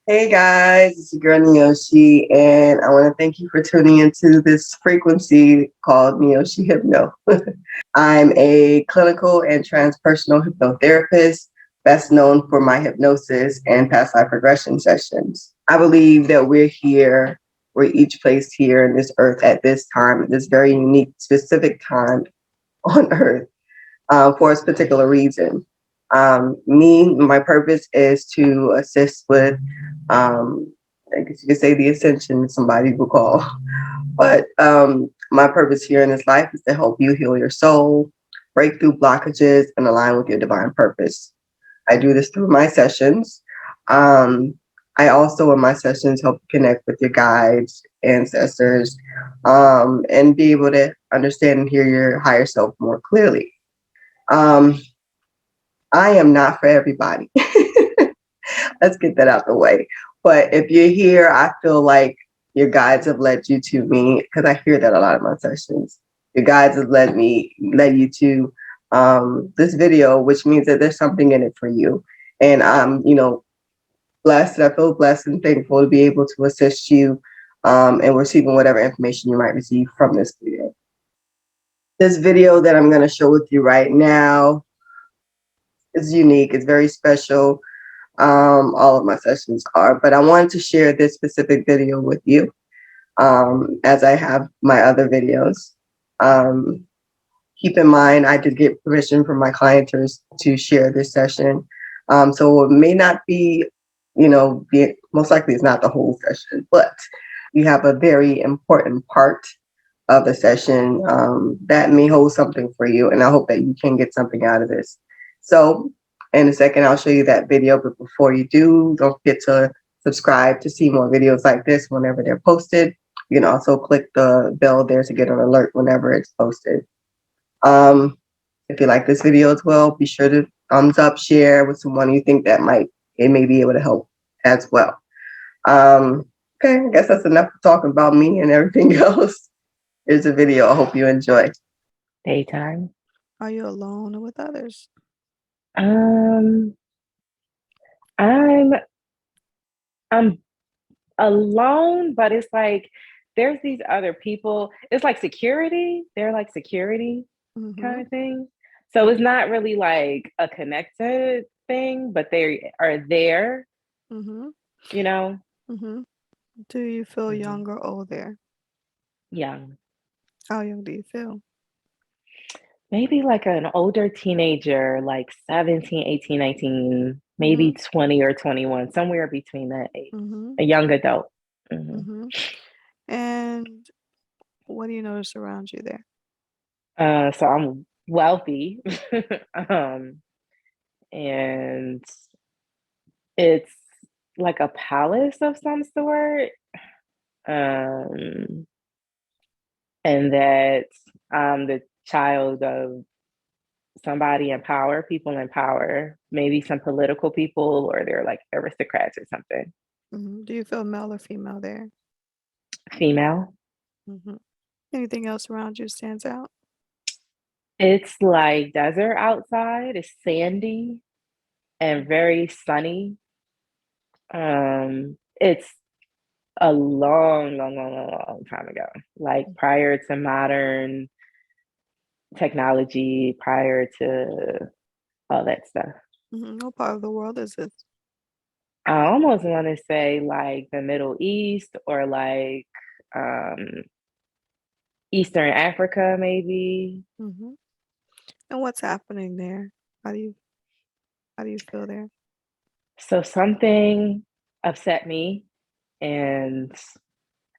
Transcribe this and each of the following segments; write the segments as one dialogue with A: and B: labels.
A: Hey guys, it's your girl Neoshi, and I want to thank you for tuning into this frequency called Neoshi Hypno. I'm a clinical and transpersonal hypnotherapist, best known for my hypnosis and past life regression sessions. I believe that we're each placed here in this earth at this time, at this very unique, specific time on earth for a particular reason. My purpose is to assist with, I guess you could say, the ascension, somebody will call. But my purpose here in this life is to help you heal your soul, break through blockages, and align with your divine purpose. I do this through my sessions. Um, I also, in my sessions, help connect with your guides, ancestors, and be able to understand and hear your higher self more clearly. Um, I am not for everybody. Let's get that out the way. But if you're here, I feel like your guides have led you to me because I hear that a lot of my sessions. Your guides have led you to this video, which means that there's something in it for you. And I'm, blessed. I feel blessed and thankful to be able to assist you and receiving whatever information you might receive from this video. This video that I'm going to show with you right now is unique. It's very special. All of my sessions are, but I wanted to share this specific video with you as I have my other videos. Um, Keep in mind, I did get permission from my clienters to share this session. So it may not be, most likely it's not the whole session, but you have a very important part of the session that may hold something for you. And I hope that you can get something out of this. So in a second, I'll show you that video. But before you do, don't forget to subscribe to see more videos like this whenever they're posted. You can also click the bell there to get an alert whenever it's posted. If you like this video as well, be sure to thumbs up, share with someone you think that it may be able to help as well. Okay, I guess that's enough talking about me and everything else. Here's a video. I hope you enjoy.
B: Daytime.
C: Are you alone or with others?
B: Um, I'm I'm alone, but it's like there's these other people. It's like security. They're like security kind
C: Mm-hmm.
B: of thing. So it's not really like a connected thing, but they are there,
C: Mm-hmm.
B: you know.
C: Mm-hmm. Do you feel
B: Mhm.
C: young or older?
B: Young.
C: How young do you feel?
B: Maybe like an older teenager, like 17, 18, 19, maybe
C: Mm-hmm.
B: 20 or 21, somewhere between that age.
C: Mm-hmm.
B: A young adult. Mhm.
C: Mm-hmm. And what do you notice around you there?
B: So I'm wealthy, um, and it's like a palace of some sort, um, and that I'm the child of somebody in power, people in power, maybe some political people, or they're like aristocrats or something.
C: Mm-hmm. Do you feel male or female there?
B: Female.
C: Mm-hmm. Anything else around you stands out?
B: It's like desert outside. It's sandy and very sunny. It's a long, long, long, long, long time ago, like prior to modern technology, prior to all that stuff.
C: Mm-hmm. What part of the world is it?
B: I almost want to say like the Middle East or like um, Eastern Africa, maybe.
C: Mm-hmm. And what's happening there? How do you how do you feel there?
B: So something upset me and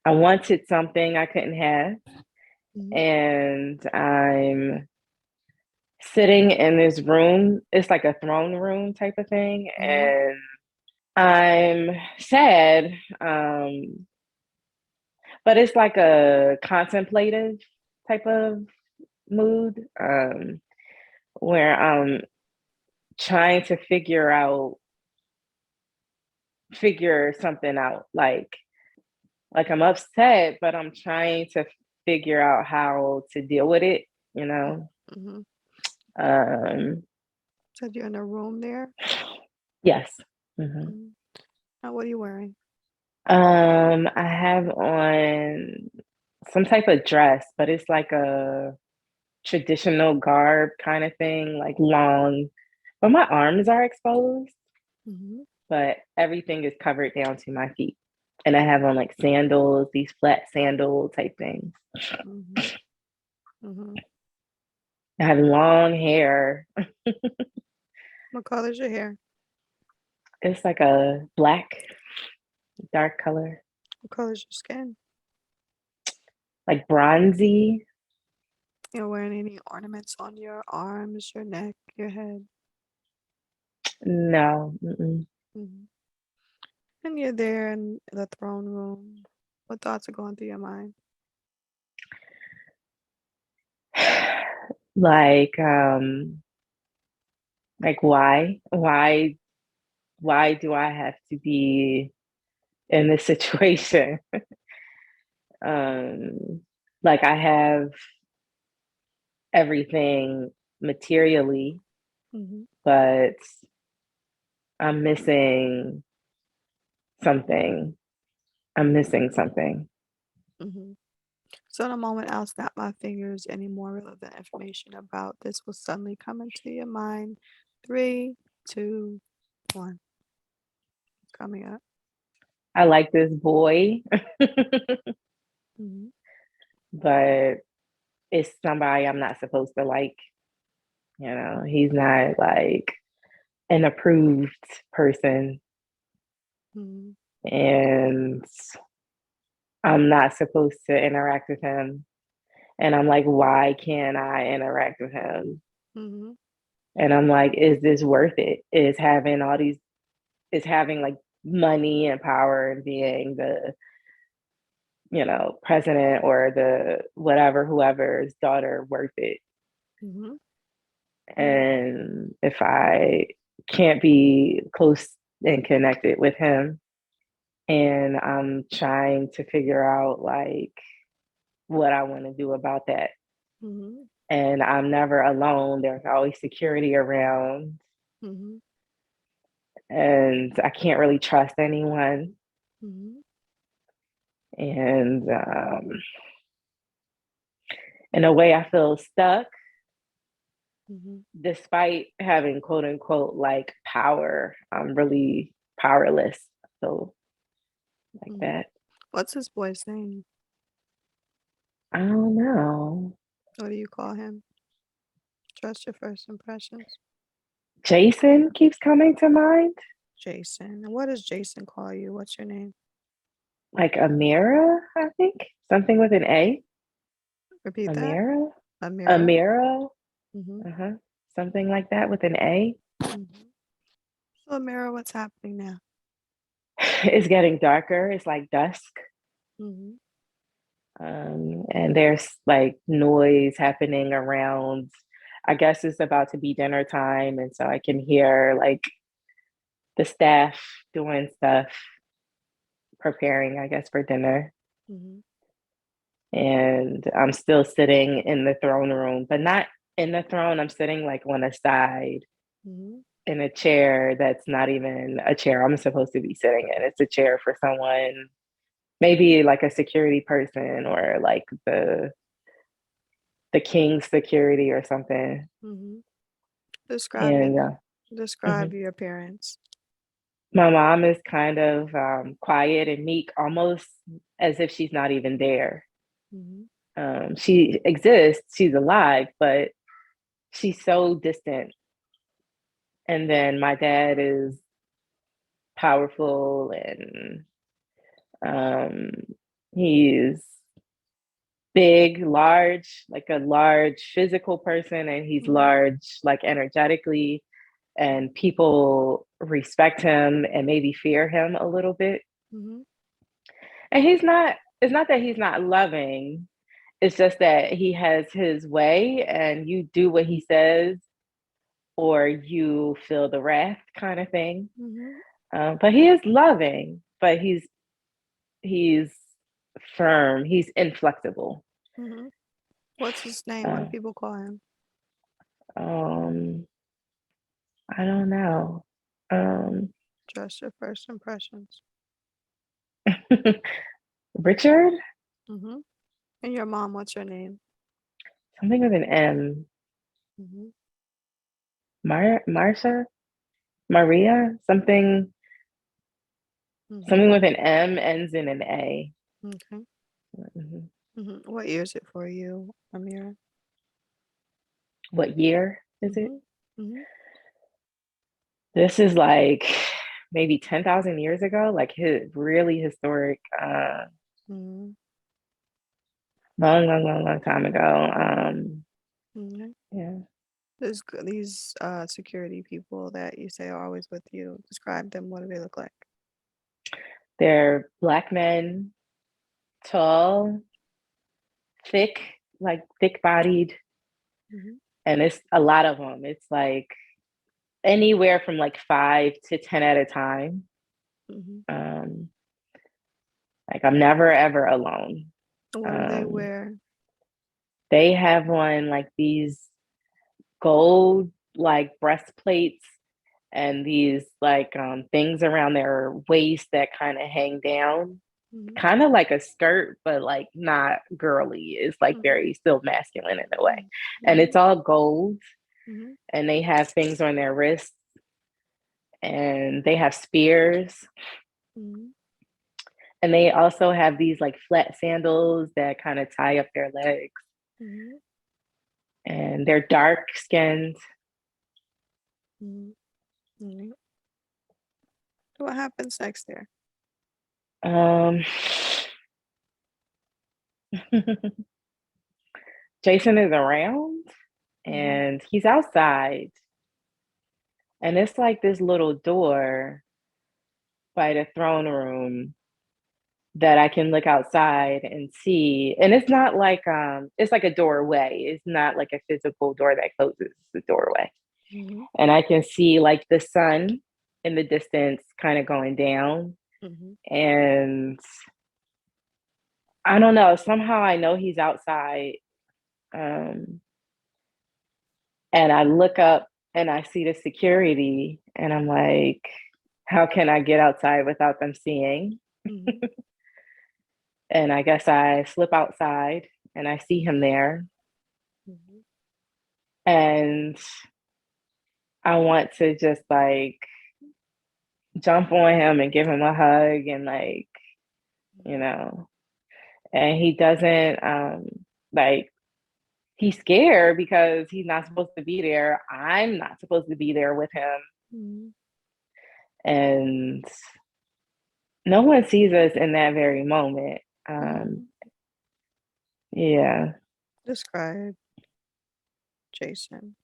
B: I wanted something I couldn't have.
C: Mm-hmm.
B: And I'm sitting in this room. It's like a throne room type of thing.
C: Mm-hmm.
B: And I'm sad, but it's like a contemplative type of mood where I'm trying to figure something out. Like I'm upset, but I'm trying to figure out how to deal with it, you know?
C: Mm-hmm.
B: Um,
C: Said you're in a room there.
B: yes. Hmm.
C: Mhm. What are you wearing?
B: I have on some type of dress, but it's like a traditional garb kind of thing, like long, but my arms are exposed,
C: Mm-hmm.
B: but everything is covered down to my feet. And I have on like sandals, these flat sandal type things.
C: Mm-hmm. Mm-hmm.
B: I have long hair.
C: What color is your hair?
B: It's like a black, dark color,
C: What color is your skin?
B: like bronzy.
C: You're wearing any ornaments on your arms, your neck, your head?
B: No. Mm-mm.
C: Mm-hmm. And you're there in the throne room. What thoughts are going through your mind?
B: Like, like why? Why do I have to be in this situation? Um, like I have everything materially,
C: Mm-hmm.
B: but I'm missing something. I'm missing something.
C: Mm-hmm. So in a moment, I'll snap my fingers. Any more relevant information about this will suddenly come into your mind. 3, 2, 1. Coming up.
B: I like this boy,
C: Mm-hmm.
B: but it's somebody I'm not supposed to like. You know, he's not like an approved person,
C: Mm-hmm.
B: and I'm not supposed to interact with him. And I'm like, why can't I interact with him?
C: Mm-hmm.
B: And I'm like, is this worth it? Is having like money and power and being the, president or the whatever, whoever's daughter worth it?
C: Mm-hmm. Mm-hmm.
B: And if I can't be close and connected with him, and I'm trying to figure out like what I want to do about that.
C: Mm-hmm.
B: And I'm never alone. There's always security around,
C: Mm-hmm.
B: and I can't really trust anyone.
C: Mm-hmm.
B: And in a way, I feel stuck
C: Mm-hmm.
B: despite having quote unquote like power. I'm really powerless. So, like
C: Mm-hmm.
B: that.
C: What's his boy's name?
B: I don't know.
C: What do you call him? Trust your first impressions.
B: Jason keeps coming to mind.
C: Jason. And what does Jason call you? What's your name?
B: Like Amira, I think. Something with an A.
C: Repeat that.
B: Amira?
C: Amira.
B: Amira?
C: Mm-hmm.
B: Uh-huh. Something like that with an A.
C: Mm-hmm. So Amira, what's happening now?
B: It's getting darker. It's like dusk.
C: Mm-hmm.
B: And there's like noise happening around. I guess it's about to be dinner time. And so I can hear like the staff doing stuff, preparing, I guess, for dinner.
C: Mm-hmm.
B: And I'm still sitting in the throne room, but not in the throne. I'm sitting like on a side
C: Mm-hmm.
B: in a chair that's not even a chair I'm supposed to be sitting in. It's a chair for someone, maybe like a security person or like the king's security or something.
C: Mm-hmm. Describe your
B: And
C: describe
B: mhm.
C: your appearance.
B: My mom is kind of quiet and meek, almost as if she's not even there.
C: Mm-hmm.
B: She exists, she's alive, but she's so distant. And then my dad is powerful and um, he's big, large, like a large physical person, and he's
C: Mm-hmm.
B: large, like energetically, and people respect him and maybe fear him a little bit.
C: Mm-hmm.
B: And it's not that he's not loving, it's just that he has his way, and you do what he says, or you feel the wrath kind of thing.
C: Mm-hmm.
B: But he is loving, but he's firm, he's inflexible.
C: Mm-hmm. What's his name? What do
B: Uh,
C: people call him?
B: um, I don't know. Um,
C: Just your first impressions.
B: Richard?
C: Mm-hmm. And your mom, what's your name?
B: Something with an M.
C: Mm-hmm.
B: Marsha? Maria? Something
C: Mm-hmm.
B: with an M ends in an A.
C: Okay.
B: hmm
C: Mm-hmm. What year is it for you, Amira?
B: What year is it?
C: Mm-hmm. Mm-hmm.
B: This is like maybe 10,000 years ago, like really historic,
C: Mm-hmm.
B: long time ago.
C: Mm-hmm.
B: Yeah,
C: These security people that you say are always with you, describe them. What do they look like?
B: they're Black men, tall, thick, like thick bodied,
C: Mm-hmm.
B: and it's a lot of them. It's like anywhere from like 5 to 10 at a time.
C: Mm-hmm.
B: Um, like I'm never ever alone.
C: What do they
B: Um,
C: wear?
B: they have on like these gold like breastplates and these like things around their waist that kind of hang down,
C: Mm-hmm.
B: kind of like a skirt, but like not girly. It's like
C: Mm-hmm.
B: very still masculine in a way. And
C: Mm-hmm.
B: it's all gold,
C: Mm-hmm.
B: and they have things on their wrists, and they have spears,
C: Mm-hmm.
B: and they also have these like flat sandals that kind of tie up their legs,
C: Mm-hmm.
B: and they're dark skinned.
C: Mm-hmm. Mm-hmm. What happens next there?
B: Um, Jason is around
C: Mm-hmm.
B: and he's outside, and it's like this little door by the throne room that I can look outside and see. And it's not like it's like a doorway. It's not like a physical door that closes, it's a doorway.
C: Mm-hmm.
B: And I can see like the sun in the distance kind of going down.
C: Mm-hmm.
B: And I don't know, somehow I know he's outside. Um, and I look up and I see the security and I'm like, how can I get outside without them seeing?
C: Mm-hmm.
B: And I guess I slip outside and I see him there.
C: Mm-hmm.
B: And I want to just like jump on him and give him a hug and like, you know, and he doesn't like he's scared because he's not supposed to be there. I'm not supposed to be there with him.
C: Mm-hmm.
B: And no one sees us in that very moment.
C: Mm-hmm.
B: Yeah.
C: Describe Jason.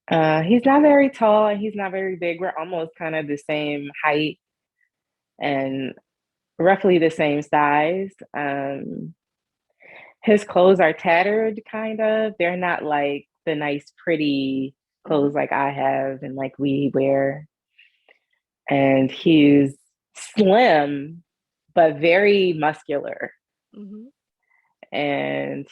B: He's not very tall and he's not very big. We're almost kind of the same height and roughly the same size. His clothes are tattered, kind of. They're not like the nice, pretty
C: Mm-hmm.
B: clothes like I have and like we wear. And he's slim, but very muscular.
C: Mm-hmm.
B: And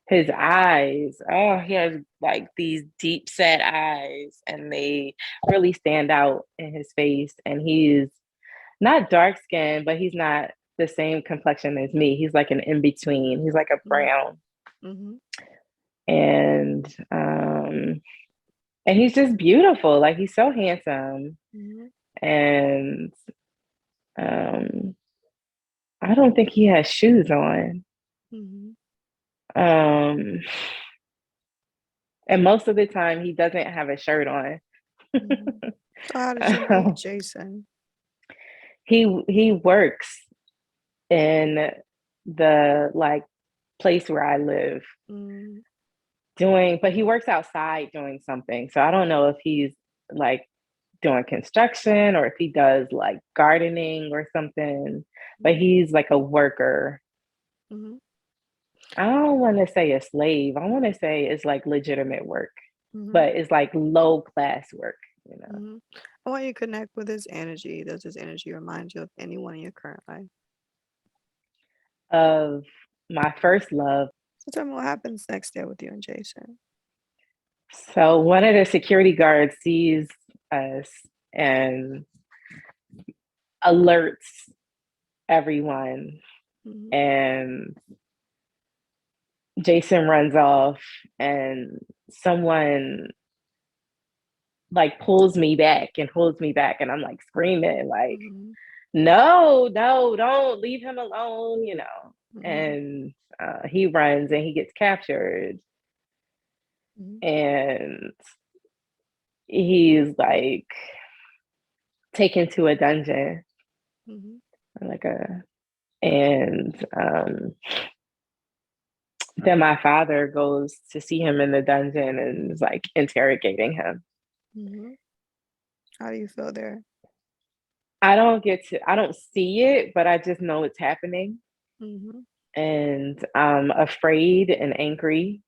B: his eyes, oh, he has like these deep set eyes and they really stand out in his face. And he's not dark skinned, but he's not the same complexion as me. He's like an in between. He's like a brown.
C: Mm-hmm.
B: And and he's just beautiful. Like he's so handsome.
C: Mm-hmm.
B: And um I don't think he has shoes on.
C: Mm-hmm.
B: Um and most of the time he doesn't have a shirt on.
C: Mm-hmm. So how did you meet Jason?
B: He works in the like place where I live
C: Mm-hmm.
B: but he works outside doing something. So I don't know if he's like doing construction or if he does like gardening or something, but he's like a worker.
C: Mm-hmm.
B: I don't want to say a slave. I want to say it's like legitimate work,
C: Mm-hmm.
B: but it's like low class work, you know.
C: Mm-hmm. I want you to connect with his energy. Does his energy remind you of anyone in your current life?
B: Of my first love.
C: So tell me what happens next there with you and Jason.
B: So one of the security guards sees us and alerts everyone. And Jason runs off, and someone like pulls me back, and I'm like screaming like, no, don't leave him alone, you know. And he runs and he gets captured, and he's like taken to a dungeon, like a and then my father goes to see him in the dungeon and is like interrogating him.
C: How do you feel there?
B: I don't see it, but I just know it's happening. And I'm afraid and angry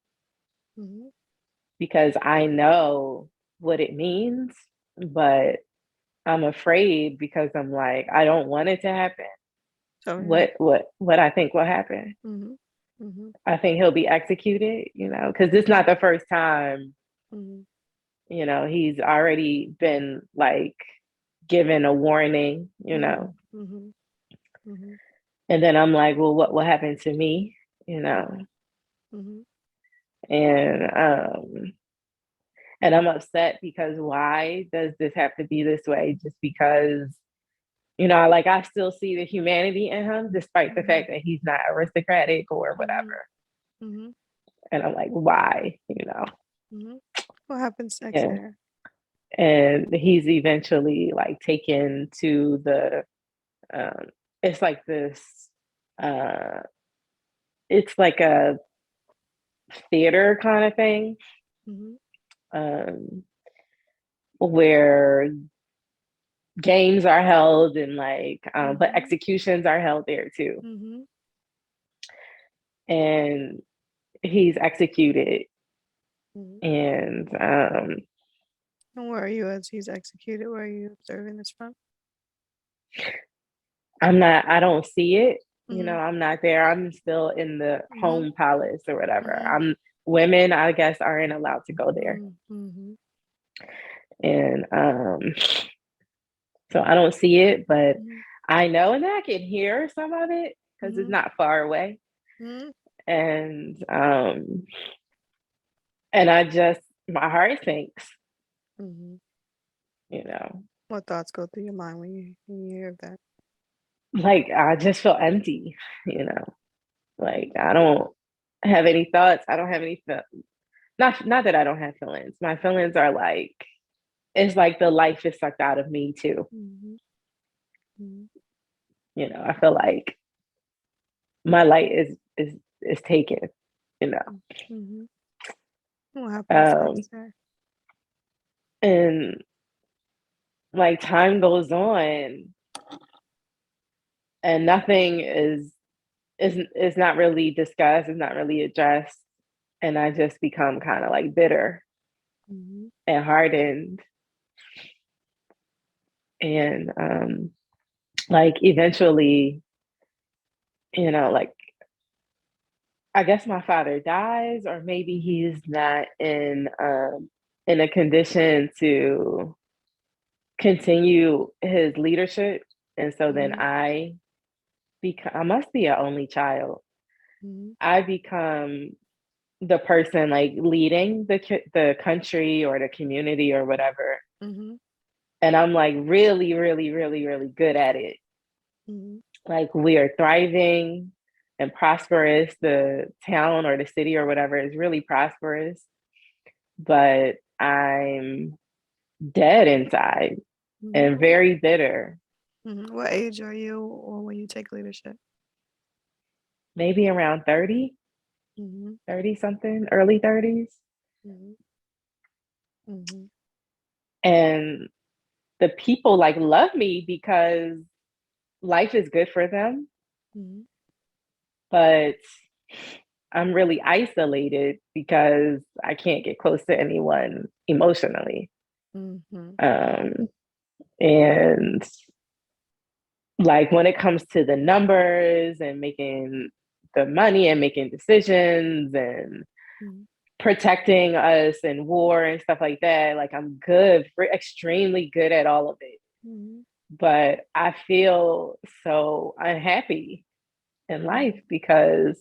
B: because I know what it means, but I'm afraid because I'm like, I don't want it to happen.
C: So
B: What I think will happen. I think he'll be executed, you know, because it's not the first time, you know, he's already been like given a warning, you know. And then I'm like, well, what will happen to me, you know? And I'm upset because why does this have to be this way? Just because, you know, like I still see the humanity in him, despite the fact that he's not aristocratic or whatever. And I'm like, why, you know?
C: What happens next there?
B: And he's eventually like taken to the, it's like this, it's like a theater kind of thing, where games are held and like, but executions are held there too. And he's executed. And
C: where are you as he's executed? Where are you observing this from?
B: I don't see it. You know, I'm not there. I'm still in the home palace or whatever. Women, I guess, aren't allowed to go there. And so I don't see it, but I know, and I can hear some of it because it's not far away. And I just, my heart sinks. You know.
C: What thoughts go through your mind when you hear that?
B: Like, I just feel empty, you know. Like, I don't have any thoughts. I don't have any not that I don't have feelings. My feelings are like, it's like the life is sucked out of me too. You know, I feel like my light is taken, you know.
C: What happens next there?
B: And like time goes on and nothing is not really discussed, it's not really addressed. And I just become kind of like bitter and hardened. And like eventually, you know, like I guess my father dies, or maybe he's not in a condition to continue his leadership. And so then I must be an only child. I become the person like leading the country or the community or whatever. And I'm like really, really, really, really good at it. Like we are thriving and prosperous. The town or the city or whatever is really prosperous, but I'm dead inside and very bitter.
C: What age are you or when you take leadership?
B: Maybe around 30, 30 something, early 30s. And the people like love me because life is good for them. But I'm really isolated because I can't get close to anyone emotionally. And like when it comes to the numbers and making the money and making decisions and protecting us in war and stuff like that. Like I'm good, extremely good at all of it.
C: Mm-hmm.
B: But I feel so unhappy in life because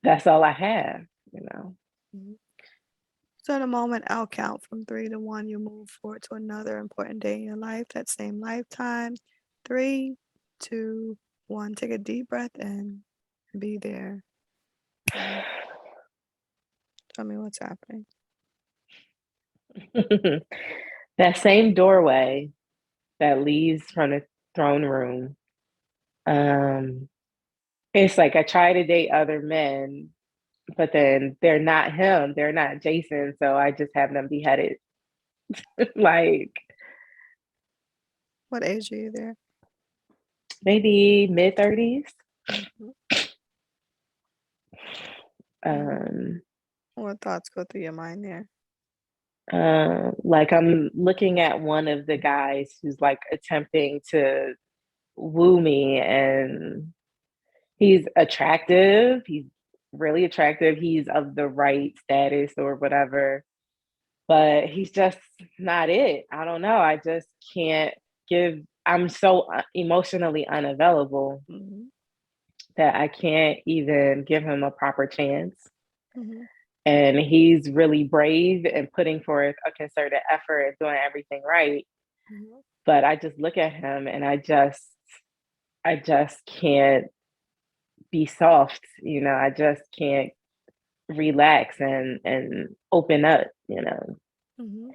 B: that's all I have, you know.
C: Mm-hmm. So the moment I'll count from 3 to 1, you move forward to another important day in your life, that same lifetime. 3, 2, 1. Take a deep breath in. Be there. Tell me what's happening.
B: That same doorway that leads from the throne room. It's like I try to date other men, but then they're not him, they're not Jason, so I just have them beheaded. Like
C: What age are you there?
B: maybe mid-30s.
C: Mm-hmm.
B: Um,
C: What thoughts go through your mind there?
B: like I'm looking at one of the guys who's like attempting to woo me, and he's attractive. He's really attractive. He's of the right status or whatever, but he's just not it. I don't know. I just can't give, I'm so emotionally unavailable
C: Mm-hmm.
B: that I can't even give him a proper chance.
C: Mm-hmm.
B: And he's really brave and putting forth a concerted effort and doing everything right.
C: Mm-hmm.
B: But I just look at him and I just can't be soft, you know, I just can't relax and open up, you know.
C: Mm-hmm.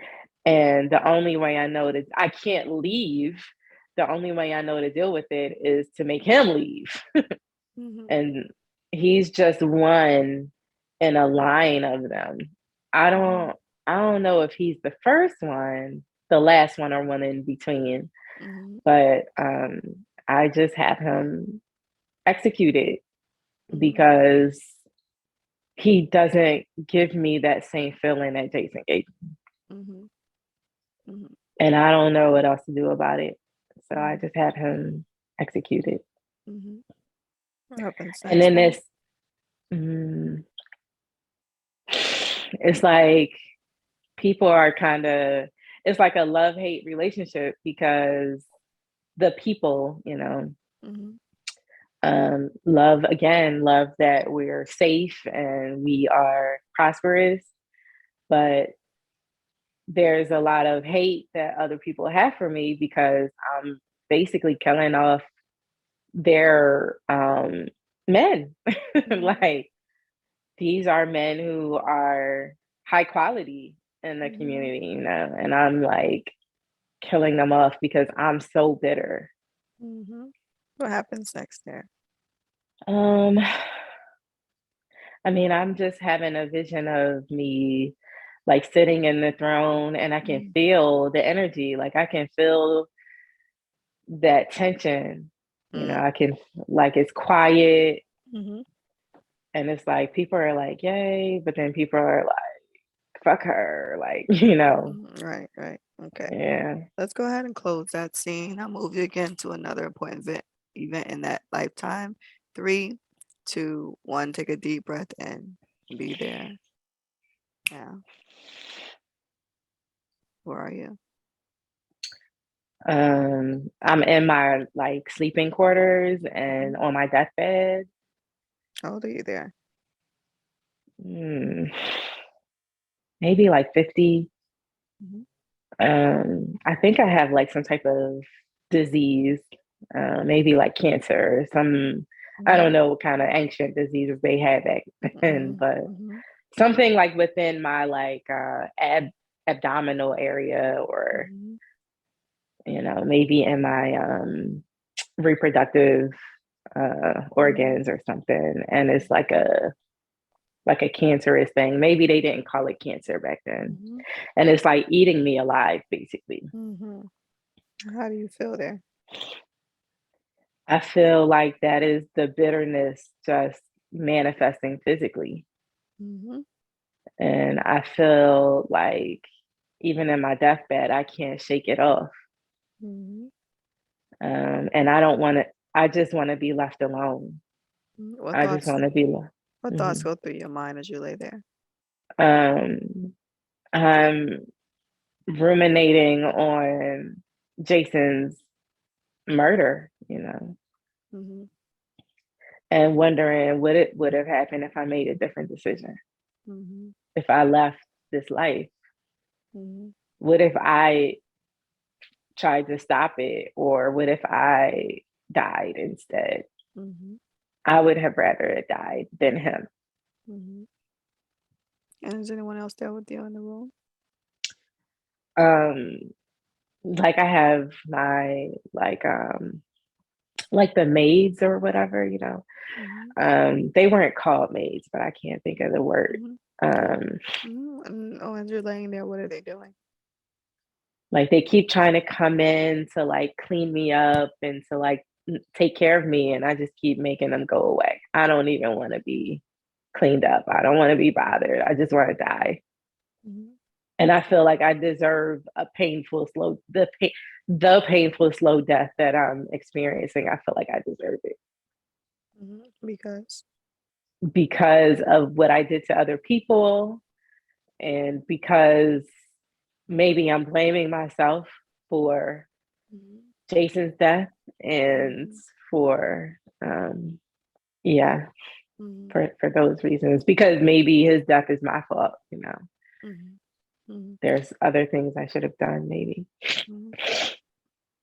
B: And the only way I know that I can't leave, the only way I know to deal with it is to make him leave.
C: Mm-hmm.
B: And he's just one in a line of them. I don't I don't know if he's the first one, the last one, or one in between,
C: Mm-hmm.
B: but I just have him executed
C: Mm-hmm.
B: because he doesn't give me that same feeling that Jason gave me.
C: Mm-hmm. Mm-hmm.
B: And I don't know what else to do about it. So I
C: Mm-hmm.
B: just have him executed.
C: Mm-hmm. What happens
B: And
C: next
B: then
C: then?
B: this, it's like people are kind of, it's like a love hate relationship because the people, you know,
C: Mm-hmm.
B: love again, love that we're safe and we are prosperous, but there's a lot of hate that other people have for me because I'm basically killing off their men.
C: Mm-hmm.
B: Like these are men who are high quality in the
C: Mm-hmm.
B: community, you know, and I'm like killing them off because I'm so bitter.
C: Mm-hmm. What happens next there?
B: Um, I mean, I'm just having a vision of me like sitting in the throne and I can
C: Mm-hmm.
B: feel the energy. Like I can feel that tension. You know, I can like it's quiet
C: Mm-hmm.
B: and it's like people are like, yay, but then people are like, fuck her, like, you know.
C: Right, right. Okay.
B: Yeah.
C: Let's go ahead and close that scene. I'll move you again to another important event in that lifetime. 3, 2, 1. Take a deep breath in. Be there. Yeah. Where are you?
B: I'm in my like sleeping quarters and
C: Mm-hmm.
B: on my deathbed.
C: How old are you there?
B: Hmm, maybe like 50.
C: Mm-hmm.
B: I think I have like some type of disease, maybe like cancer, some, I don't
C: Mm-hmm.
B: know what kind of ancient diseases they had back then, but
C: Mm-hmm.
B: something like within my like abdominal area or,
C: Mm-hmm.
B: you know, maybe in my reproductive
C: Mm-hmm.
B: organs or something. And it's like a cancerous thing. Maybe they didn't call it cancer back then.
C: Mm-hmm.
B: And it's like eating me alive, basically.
C: Mm-hmm. How do you feel there?
B: I feel like that is the bitterness just manifesting physically.
C: Mm-hmm.
B: And I feel like even in my deathbed, I can't shake it off.
C: Mm-hmm.
B: And I don't want to, I just want to be left alone.
C: What
B: I just
C: thoughts
B: want to be left.
C: what thoughts
B: Mhm.
C: go through your mind as you lay there?
B: Um, I'm ruminating on Jason's murder,
C: Mm-hmm.
B: and wondering what it would have happened if I made a different decision.
C: Mm-hmm.
B: If I left this life,
C: Mm-hmm.
B: what if I tried to stop it? Or what if I died instead?
C: Mm-hmm.
B: I would have rather it died than him.
C: Mm-hmm. And is anyone else there with you in the room?
B: Um, like I have my like the maids or whatever,
C: Mm-hmm.
B: they weren't called maids, but I can't think of the word.
C: Mm-hmm. Okay.
B: Um,
C: Oh, and you're laying there. What are they doing?
B: like they keep trying to come in to like clean me up and to like take care of me, and I just keep making them go away. I don't even want to be cleaned up. I don't want to be bothered. I just want to die.
C: Mm-hmm.
B: And I feel like I deserve a painful, the painful, slow death that I'm experiencing. I feel like I deserve it
C: Mm-hmm.
B: because of what I did to other people, and because maybe I'm blaming myself for
C: Mm-hmm.
B: Jason's death, and
C: Mm-hmm.
B: for yeah,
C: Mm-hmm.
B: for those reasons, because maybe his death is my fault.
C: Mm-hmm. Mm-hmm.
B: There's other things I should have done, maybe.
C: Mm-hmm.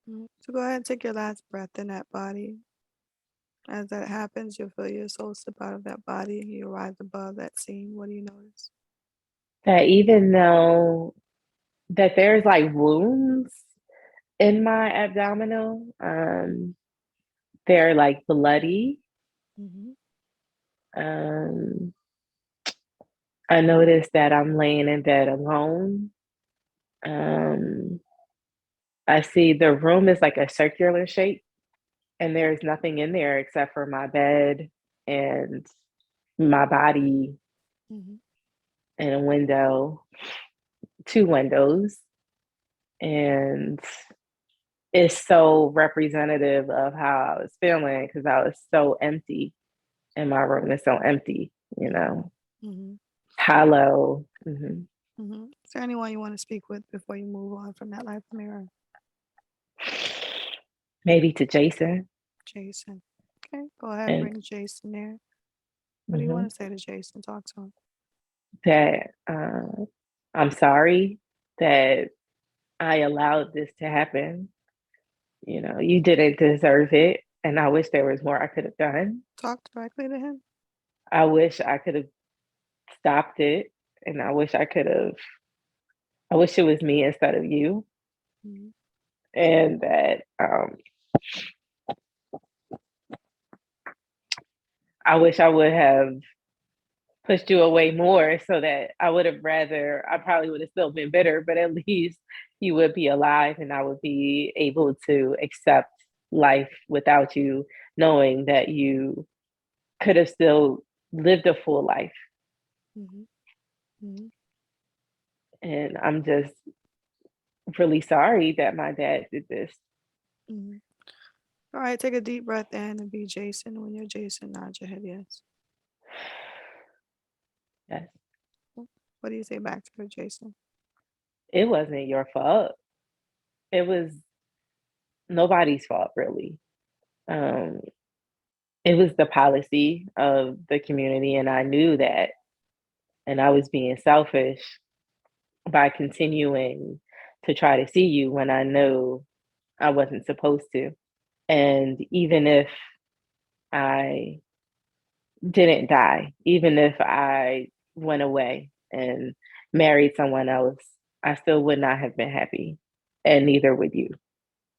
C: Mm-hmm. So go ahead and take your last breath in that body. As that happens, you'll feel your soul step out of that body. You rise above that scene. What do you notice?
B: That even though that there's like wounds in my abdominal, they're like bloody.
C: Mm-hmm.
B: um I noticed that I'm laying in bed alone. um I see the room is like a circular shape, and there's nothing in there except for my bed and my body
C: Mm-hmm.
B: and a window, two windows. And it's so representative of how I was feeling because I was so empty, and my room is so empty,
C: Mm-hmm.
B: hollow. Hmm.
C: Mm-hmm. Is there anyone you want to speak with before you move on from that life mirror?
B: Maybe to Jason.
C: Jason. Okay, go ahead,
B: And
C: bring Jason there. What do you
B: mhm,
C: want to say to Jason? Talk to him.
B: that I'm sorry that I allowed this to happen. You didn't deserve it. And I wish there was more I could have done.
C: Talk directly to him.
B: I wish I could have stopped it. And I wish it was me instead of you.
C: Mm-hmm.
B: And that I wish I would have pushed you away more, so that I probably would have still been bitter, but at least you would be alive and I would be able to accept life without you, knowing that you could have still lived a full life.
C: Mm-hmm. Mm-hmm.
B: And I'm just really sorry that my dad did this.
C: Mm-hmm. All right, take a deep breath in and be Jason. When you're Jason, nod your head yes.
B: Yes.
C: What do you say back to her, Jason?
B: It wasn't your fault. It was nobody's fault, really. Um, it was the policy of the community, and I knew that. And I was being selfish by continuing to try to see you when I knew I wasn't supposed to. And even if I didn't die, even if I went away and married someone else, I still would not have been happy, and neither would you.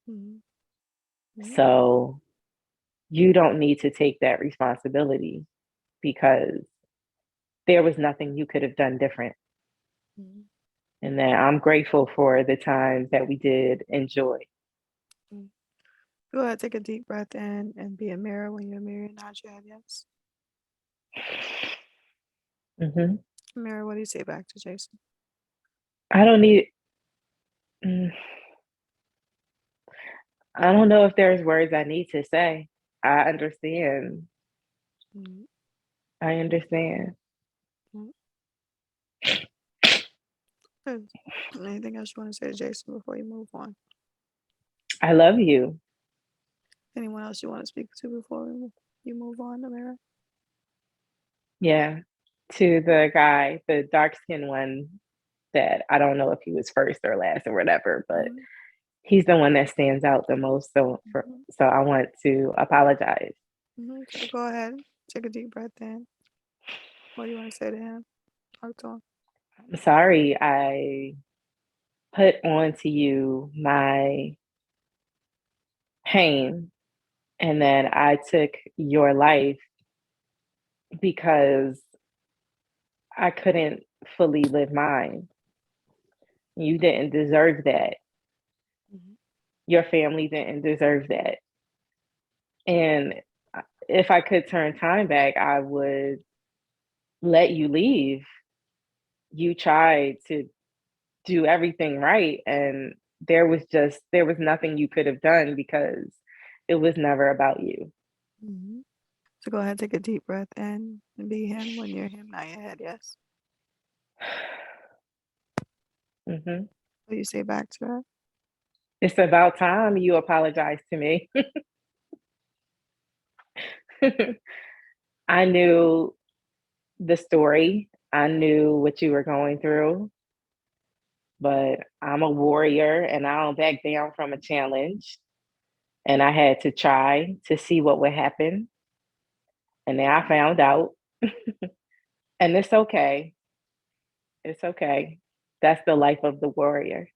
C: Mm-hmm. Mm-hmm.
B: So you don't need to take that responsibility, because there was nothing you could have done different.
C: Mm-hmm.
B: And that I'm grateful for the times that we did enjoy.
C: Mm-hmm. Go ahead, take a deep breath in and be a mirror. When you're a mirror, nod your head yes.
B: Hmm.
C: Mirror, what do you say back to Jason?
B: I don't need, mm, I don't know if there's words I need to say. I understand.
C: Mm-hmm.
B: I understand.
C: Mm-hmm. Good. Anything else you want to say to Jason before you move on?
B: I love you.
C: Anyone else you want to speak to before you move on, Amira?
B: Yeah. To the guy, the dark skinned one that I don't know if he was first or last or whatever, but
C: Mhm.
B: he's the one that stands out the most. So I want to apologize.
C: So go ahead, take a deep breath in. What do you want to say to him? Talk to him.
B: I'm sorry I put onto you my pain and then I took your life because I couldn't fully live mine. You didn't deserve that.
C: Mhm.
B: Your family didn't deserve that. And if I could turn time back, I would let you leave. You tried to do everything right. And there was nothing you could have done because it was never about you.
C: Mhm. So go ahead, take a deep breath in and be him when you're him, not your head. Yes.
B: Hmm.
C: What do you say back to her?
B: It's about time you apologize to me. I knew the story, I knew what you were going through, but I'm a warrior and I don't back down from a challenge. And I had to try to see what would happen. And then I found out. And it's okay. It's okay. That's the life of the warrior.